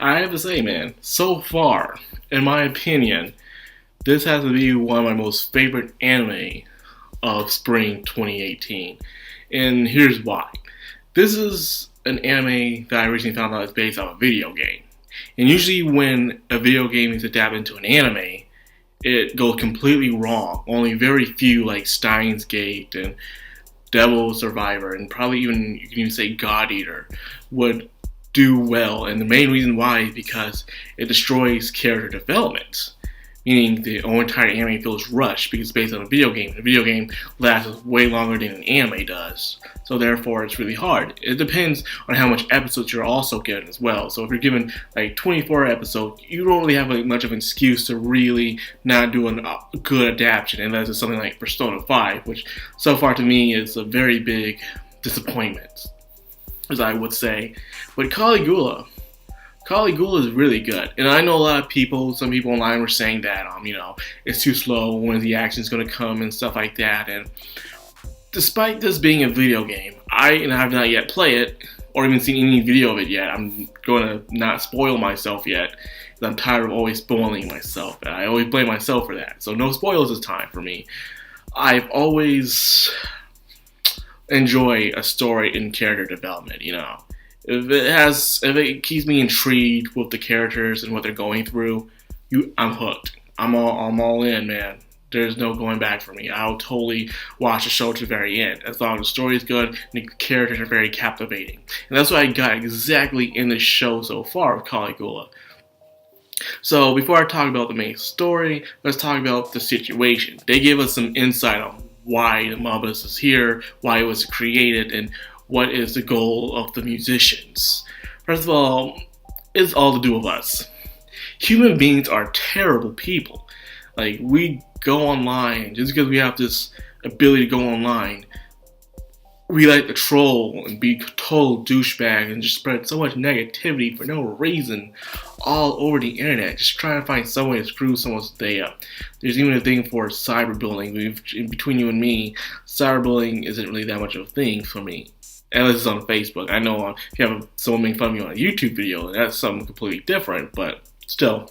I have to say, man, so far, in my opinion, this has to be one of my most favorite anime of spring 2018. And here's why. This is an anime that I recently found out is based on a video game. And usually when a video game is adapted into an anime, it goes completely wrong. Only very few, like Steins Gate and Devil Survivor, and probably even, you can even say God Eater, would do well. And the main reason why is because it destroys character development. Meaning the whole entire anime feels rushed because it's based on a video game. The video game lasts way longer than an anime does. So therefore it's really hard. It depends on how much episodes you're also given as well. So if you're given like 24 episodes, you don't really have like much of an excuse to really not do a good adaptation unless it's something like Persona 5, which so far to me is a very big disappointment, as I would say. But Caligula is really good. And I know a lot of people, some people online were saying that, it's too slow, when the action's going to come and stuff like that. And despite this being a video game, I have not yet played it, or even seen any video of it yet. I'm going to not spoil myself yet, because I'm tired of always spoiling myself. And I always blame myself for that. So no spoilers this time for me. I've always enjoyed a story in character development, If it keeps me intrigued with the characters and what they're going through, I'm hooked. I'm all in, man. There's no going back for me. I'll totally watch the show to the very end, as long as the story is good and the characters are very captivating. And that's what I got exactly in the show so far with Caligula. So before I talk about the main story, let's talk about the situation. They give us some insight on why the Mobius is here, why it was created, and what is the goal of the musicians. First of all, it's all to do with us. Human beings are terrible people. Like, we go online, just because we have this ability to go online, we like to troll and be total douchebag and just spread so much negativity for no reason all over the internet, just trying to find some way to screw someone's day up. There's even a thing for cyberbullying. Between you and me, cyberbullying isn't really that much of a thing for me. Unless it's on Facebook. I know if you have someone making fun of you on a YouTube video, that's something completely different, but still.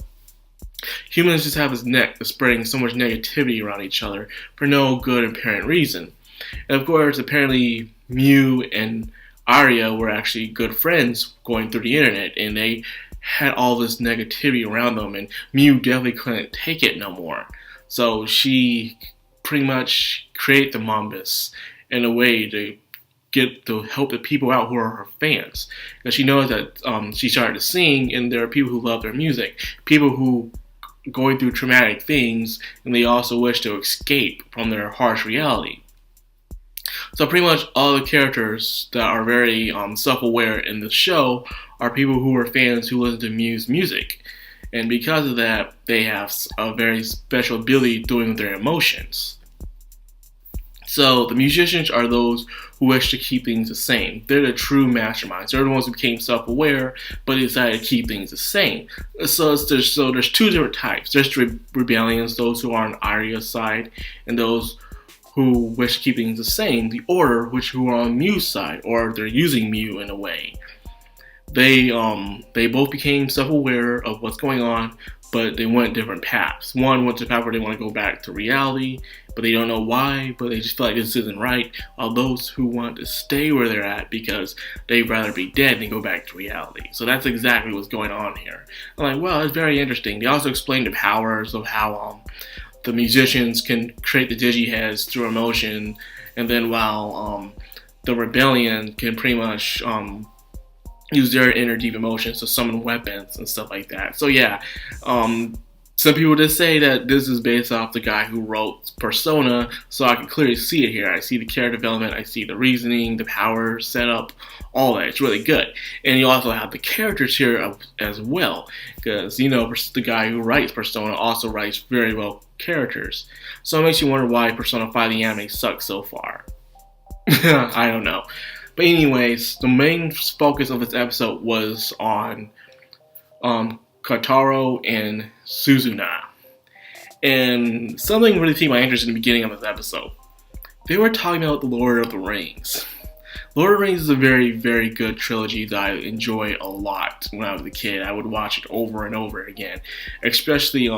Humans just have this neck of spreading so much negativity around each other for no good apparent reason. And of course, apparently Mew and Arya were actually good friends going through the internet, and they had all this negativity around them, and Mew definitely couldn't take it no more. So she pretty much created the Mobius in a way to help the people out who are her fans. Because she knows that she started to sing, and there are people who love their music. People who going through traumatic things, and they also wish to escape from their harsh reality. So pretty much all the characters that are very self-aware in the show are people who are fans who listen to Mew's music. And because of that, they have a very special ability doing with their emotions. So the musicians are those who wish to keep things the same. They're the true masterminds. They're the ones who became self-aware, but decided to keep things the same. So there's two different types. There's the rebellions, those who are on Arya's side, and those who wish to keep things the same. The Order, who are on Mew's side, or they're using Mew in a way. They both became self-aware of what's going on, but they went different paths. One went to the path where they want to go back to reality, but they don't know why, but they just feel like this isn't right. While those who want to stay where they're at because they'd rather be dead than go back to reality. So that's exactly what's going on here. I'm like, well, it's very interesting. They also explain the powers of how the musicians can create the digiheads through emotion, and then while the rebellion can pretty much use their inner deep emotions to summon weapons and stuff like that. So yeah, some people just say that this is based off the guy who wrote Persona, so I can clearly see it here. I see the character development, I see the reasoning, the power setup, all that. It's really good. And you also have the characters here as well, because, the guy who writes Persona also writes very well characters. So it makes you wonder why Persona 5 the anime sucks so far. I don't know. But anyways, the main focus of this episode was on Kotaro and Suzuna. And something really piqued my interest in the beginning of this episode. They were talking about the Lord of the Rings. Lord of the Rings is a very, very good trilogy that I enjoy a lot when I was a kid. I would watch it over and over again, especially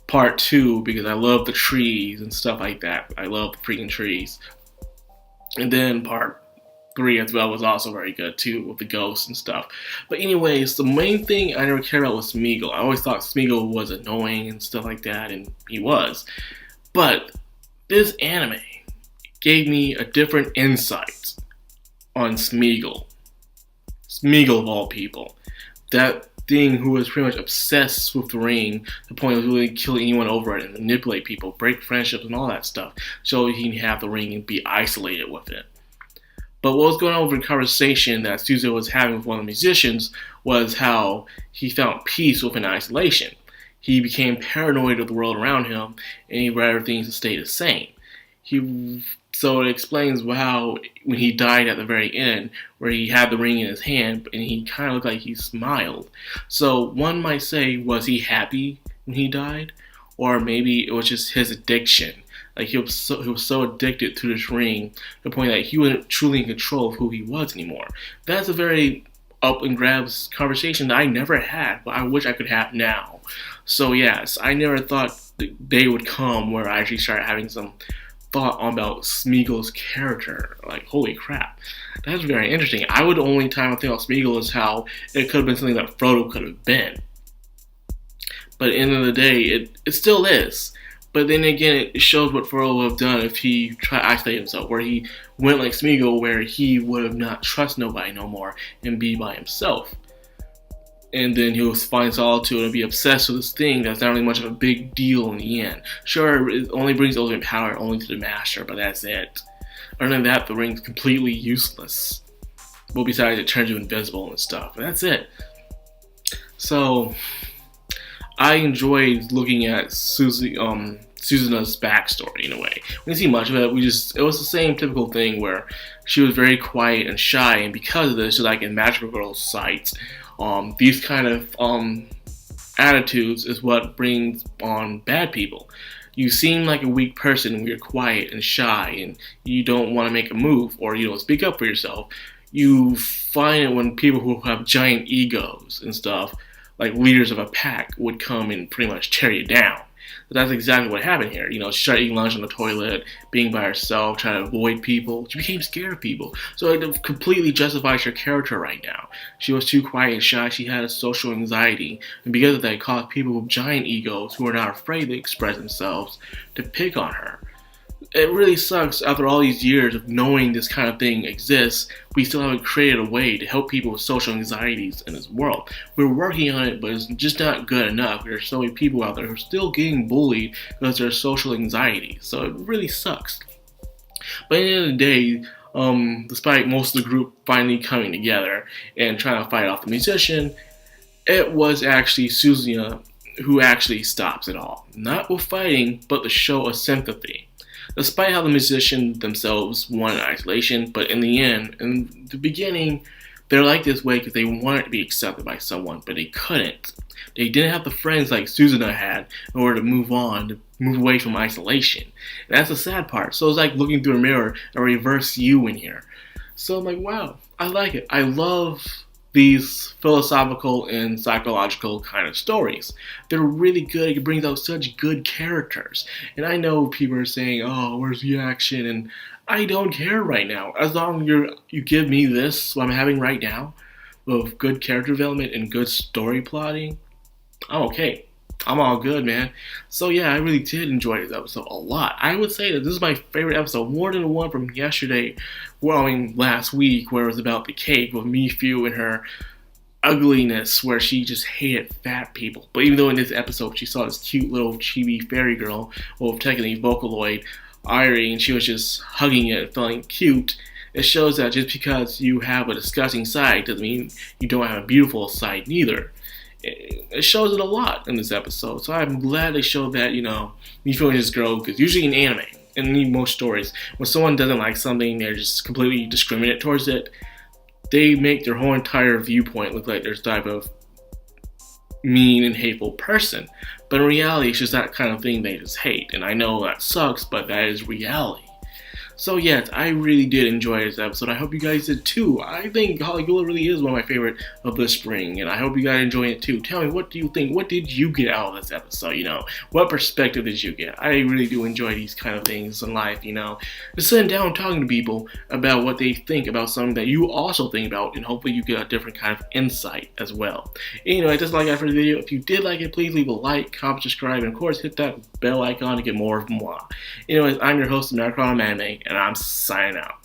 part 2 because I love the trees and stuff like that. I love the freaking trees. And then part 3 as well was also very good too, with the ghosts and stuff. But anyways, the main thing I never cared about was Smeagol. I always thought Smeagol was annoying and stuff like that, and he was. But this anime gave me a different insight on Smeagol. Smeagol of all people. That thing who was pretty much obsessed with the ring, to the point of really kill anyone over it and manipulate people, break friendships and all that stuff, so he can have the ring and be isolated with it. But what was going on with the conversation that Suzuki was having with one of the musicians was how he found peace within isolation. He became paranoid of the world around him, and he rather things to stay the same. So it explains how when he died at the very end, where he had the ring in his hand, and he kind of looked like he smiled. So one might say, was he happy when he died? Or maybe it was just his addiction. Like he was so addicted to this ring to the point that he wasn't truly in control of who he was anymore. That's a very up and grabs conversation that I never had, but I wish I could have now. So yes, I never thought the day would come where I actually start having some thought about Smeagol's character. Like, holy crap, that's very interesting. The only time I think about Smeagol is how it could have been something that Frodo could have been. But at the end of the day, it still is. But then again, it shows what Frodo would have done if he tried to isolate himself, where he went like Smeagol, where he would have not trust nobody no more and be by himself. And then he'll find solitude and be obsessed with this thing that's not really much of a big deal in the end. Sure, it only brings ultimate power only to the master, but that's it. Other than that, the ring's completely useless. Well, besides it turns you invisible and stuff. And that's it. So, I enjoyed looking at Susanna's backstory in a way. We didn't see much of it. It was the same typical thing where she was very quiet and shy, and because of this, like in Magical Girl sites, these kind of attitudes is what brings on bad people. You seem like a weak person when you're quiet and shy and you don't want to make a move or you don't speak up for yourself. You find it when people who have giant egos and stuff, like leaders of a pack, would come and pretty much tear you down. But that's exactly what happened here. She started eating lunch on the toilet, being by herself, trying to avoid people. She became scared of people. So it completely justifies her character right now. She was too quiet and shy. She had a social anxiety. And because of that, it caused people with giant egos who are not afraid to express themselves to pick on her. It really sucks after all these years of knowing this kind of thing exists, we still haven't created a way to help people with social anxieties in this world. We're working on it, but it's just not good enough. There's so many people out there who are still getting bullied because of their social anxiety. So it really sucks. But at the end of the day, despite most of the group finally coming together and trying to fight off the musician, it was actually Susanna who actually stops it all. Not with fighting, but to show a sympathy. Despite how the musicians themselves wanted isolation, but in the end, in the beginning, they're like this way because they wanted to be accepted by someone, but they couldn't. They didn't have the friends like Susanna had in order to move on, to move away from isolation. And that's the sad part. So it's like looking through a mirror, a reverse you in here. So I'm like, wow, I like it. I love these philosophical and psychological kind of stories. They're really good. It brings out such good characters. And I know people are saying, oh, where's the action? And I don't care right now. As long as you give me this, what I'm having right now, with good character development and good story plotting, I'm okay. I'm all good, man. So yeah, I really did enjoy this episode a lot. I would say that this is my favorite episode, more than the one from yesterday, last week, where it was about the cake with Mifu and her ugliness, where she just hated fat people. But even though in this episode she saw this cute little chibi fairy girl, well, technically Vocaloid, Irie, and she was just hugging it and feeling cute, it shows that just because you have a disgusting side doesn't mean you don't have a beautiful side neither. It shows it a lot in this episode. So I'm glad they showed that, Mifu and his girl, because usually in anime, and in most stories, when someone doesn't like something, they're just completely discriminate towards it. They make their whole entire viewpoint look like there's type of mean and hateful person. But in reality, it's just that kind of thing they just hate. And I know that sucks, but that is reality. So yes, I really did enjoy this episode. I hope you guys did too. I think Caligula really is one of my favorite of the spring, and I hope you guys enjoy it too. Tell me, what do you think? What did you get out of this episode? What perspective did you get? I really do enjoy these kind of things in life, just sitting down and talking to people about what they think about something that you also think about, and hopefully you get a different kind of insight as well. Anyway, just like after the video, if you did like it, please leave a like, comment, subscribe, and of course hit that bell icon to get more of moi. Anyways, I'm your host of Madcrownxox, and I'm signing out.